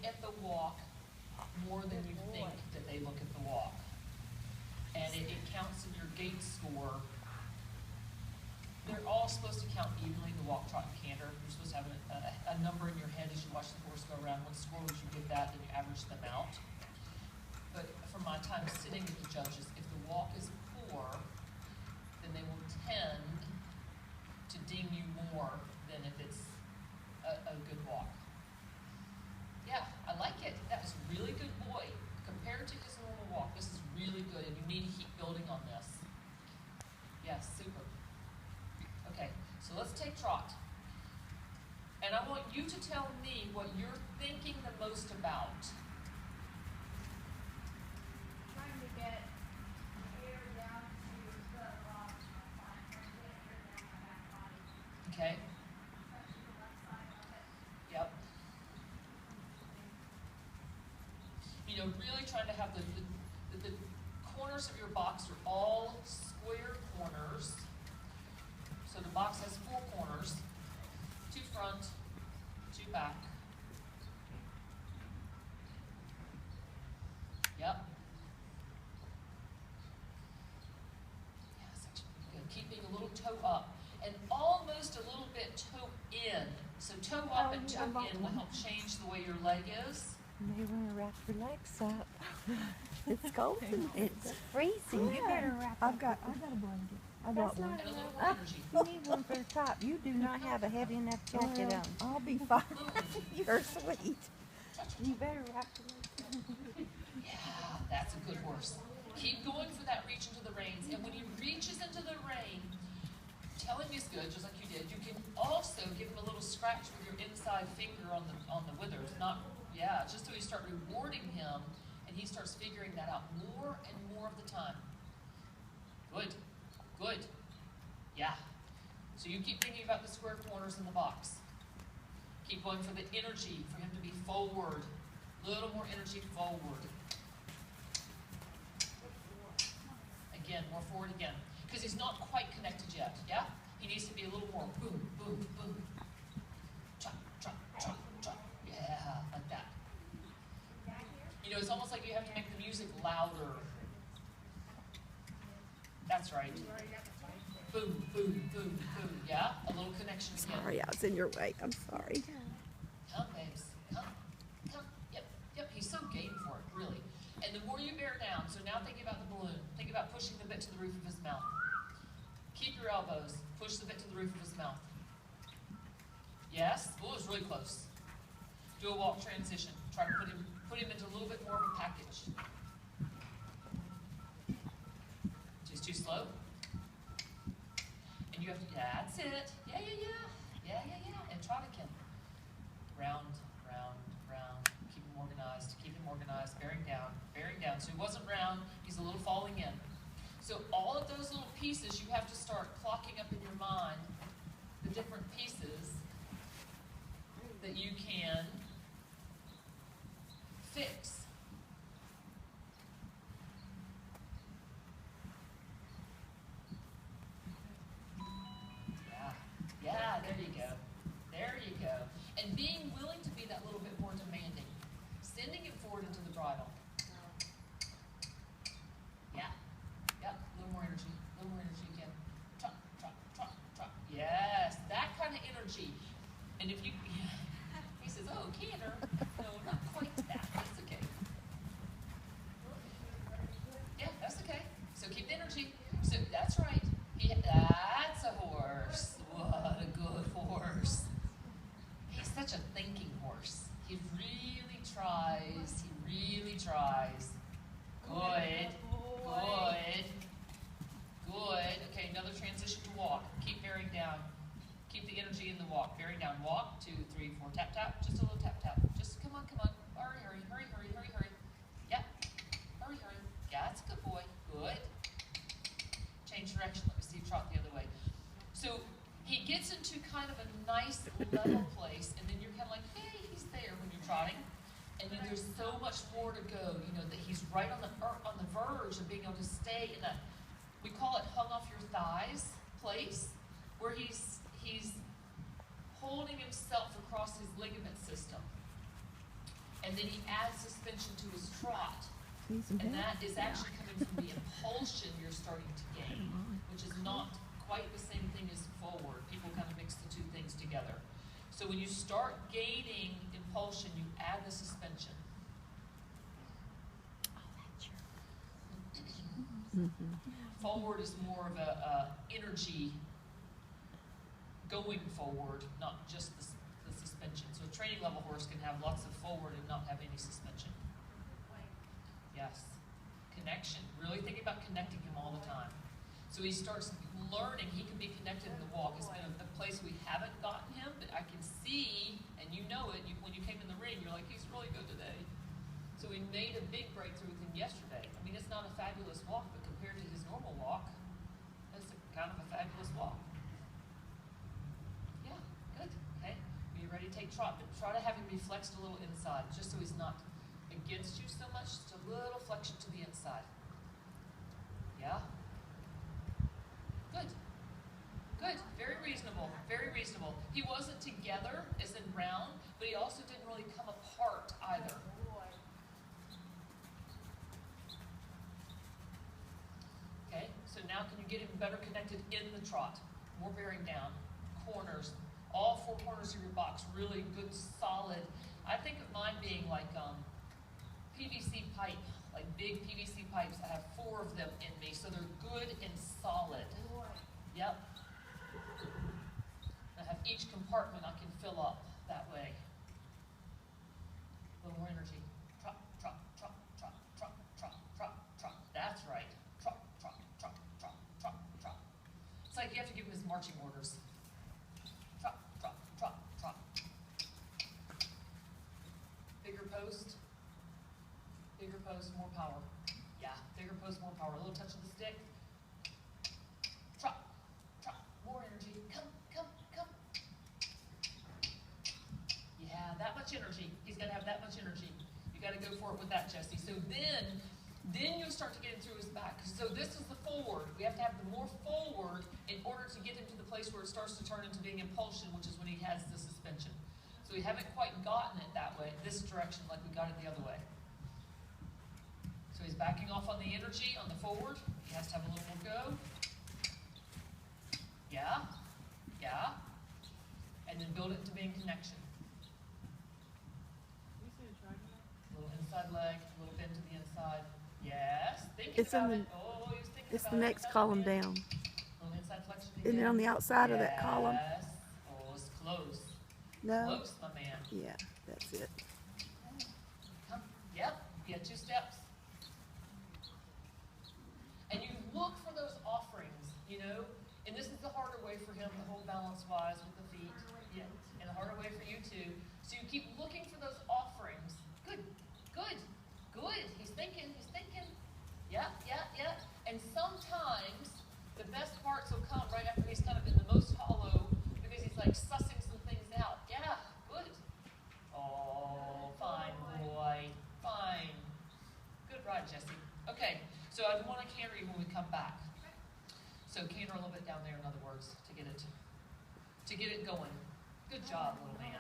at the walk more than you think that they look at the walk. And it counts in your gait score. They're all supposed to count evenly, the walk, trot, and canter. You're supposed to have a number in your head as you watch the horse go around. What score would you give that, then you average them out. But from my time sitting with the judges, if the walk is poor, then they will tend to ding you more than if it's a good walk. Yeah, I like it. That was a really good boy. Compared to his normal walk, this is really good, and you need to keep building on this. Yeah, super. Okay, so let's take trot. And I want you to tell me what you're thinking the most about. Trying to get air down to the rock. Okay. Yep. You know, really trying to have the corners of your box are all square corners. So the box has 4 corners, 2 front, 2 back. Yep. Yeah, that's actually good. Keeping a little toe up and almost a little bit toe in. So toe up and toe in will help change the way your leg is. You may want to wrap your legs up. It's cold. It's freezing. You better wrap I got a blanket. I got one. And a little more energy. You need one for the top. You do not have a heavy enough jacket on. I'll be fine. You're sweet. You better wrap your legs up. Yeah, that's a good horse. Keep going for that reach into the reins. And when he reaches into the rein, tell him he's good, just like you did. You can also give him a little scratch with your inside finger on the withers. Just so you start rewarding him, and he starts figuring that out more and more of the time. Good. Good. Yeah. So you keep thinking about the square corners in the box. Keep going for the energy, for him to be forward. A little more energy forward. Again, more forward again. Because he's not quite connected yet, yeah? He needs to be a little more boom, boom, boom. Chop, chop, chop, chop. Yeah, like that. You know, it's almost like you have to make the music louder. That's right. Boom, boom, boom, boom. Yeah? A little connection again. Sorry, I was in your way. I'm sorry. Come, babes. Come. Come. Yep. Yep. He's so game for it, really. And the more you bear down, so now think about the balloon. Think about pushing the bit to the roof of his mouth. Keep your elbows. Push the bit to the roof of his mouth. Yes? Oh, it was really close. Do a walk transition. Try to put him into a little bit more of a package. Just too slow. And you have to, that's it. Yeah, yeah, yeah. Yeah, yeah, yeah. And trot again. Round, round, round. Keep him organized, bearing down, bearing down. So he wasn't round, he's a little falling in. So all of those little pieces, you have to start clocking up in your mind the different pieces that you can fix. Yeah, there you go. There you go. And being willing to be that little bit more demanding. Sending it forward into the bridle. Yeah. Yep. A little more energy. A little more energy again. Trot, trot, trot, trot. Yes. That kind of energy. And if you, he says, oh, canter. No, not quite that. That's okay. Yeah, that's okay. So keep the energy. So that's right. That's a horse. What a good horse. He's such a thinking horse. He really tries. He really tries. Good. Good. Good. Okay, another transition to walk. Keep bearing down. Keep the energy in the walk. Bearing down. Walk. 2, 3, 4. Tap, tap. Just a little tap, tap. Just come on, come on. Hurry, hurry, hurry, hurry, hurry, hurry. Yep. Hurry, hurry. Yeah, that's a good boy. Good. Change direction. Let me see you trot the other way. So he gets into kind of a nice level place, and then you're kind of like, hey, he's there when you're trotting. And then there's so much more to go, you know, that he's right on the verge of being able to stay in a, we call it hung off your thighs place, where he's holding himself across his ligament system. And then trot. And that is actually coming from the impulsion you're starting to gain, which is not quite the same thing as forward. People kind of mix the two things together. So when you start gaining impulsion, you add the suspension. Forward is more of a energy going forward, not just the suspension. So a training level horse can have lots of forward and not have any suspension. Yes. Connection. Really thinking about connecting him all the time. So he starts learning he can be connected in the walk. It's been a place we haven't gotten him, but I can see, and you know it, when you came in the ring, you're like, he's really good today. So we made a big breakthrough with him yesterday. I mean, it's not a fabulous walk, but compared to his normal walk, it's kind of a fabulous walk. Yeah, good. Okay. Are you ready to take trot? But try to have him be flexed a little inside, just so he's not against you so much, just a little flexion to the inside. Yeah? Good. Good. Very reasonable. Very reasonable. He wasn't together as in round, but he also didn't really come apart either. Okay, so now can you get him better connected in the trot? More bearing down. Corners. All four corners of your box. Really good, solid. I think of mine being like PVC pipe, like big PVC pipes. I have 4 of them in me, so they're good and solid. Yep. I have each compartment I can fill up that way. A little more energy. Trot, trot, trot, trot, trot, trot, trot, trot. That's right. Trot, trot, trot, trot, trot, trot. It's like you have to give him his marching orders. Trot, trot, trot, trot. Bigger post. Bigger post, more power. Yeah, bigger post, more power. A little touch of the stick. Trot, trot, more energy. Come, come, come. Yeah, that much energy. He's got to have that much energy. You got to go for it with that, Jessie. So then you'll start to get him through his back. So this is the forward. We have to have the more forward in order to get him to the place where it starts to turn into being impulsion, which is when he has the suspension. So we haven't quite gotten it that way, this direction, like we got it the other way. So he's backing off on the energy, on the forward. He has to have a little more go. Yeah, yeah. And then build it into being connection. A little inside leg, a little bend to the inside. Yes, thinking about it. Oh, he was thinking It's about the it. next column down. A little inside flexion Isn't it on the outside of that column? Yes. Oh, it's close. No? Close, my man. Yeah, that's it. Come. Yep, you get 2 steps. And you look for those offerings, you know, and this is the harder way for him to hold balance-wise with the feet. Yeah, and the harder way for you too. So you keep looking for those offerings. Good, good, good. He's thinking, he's thinking. Yeah, yeah, yeah. And sometimes the best parts will come right after he's kind of in the most hollow because he's like sussing some things out. Yeah, good. Oh, fine, boy, fine. Good ride, Jessie. Okay. So I'd want to canter you when we come back. So canter a little bit down there, in other words, to get it going. Good job, little man.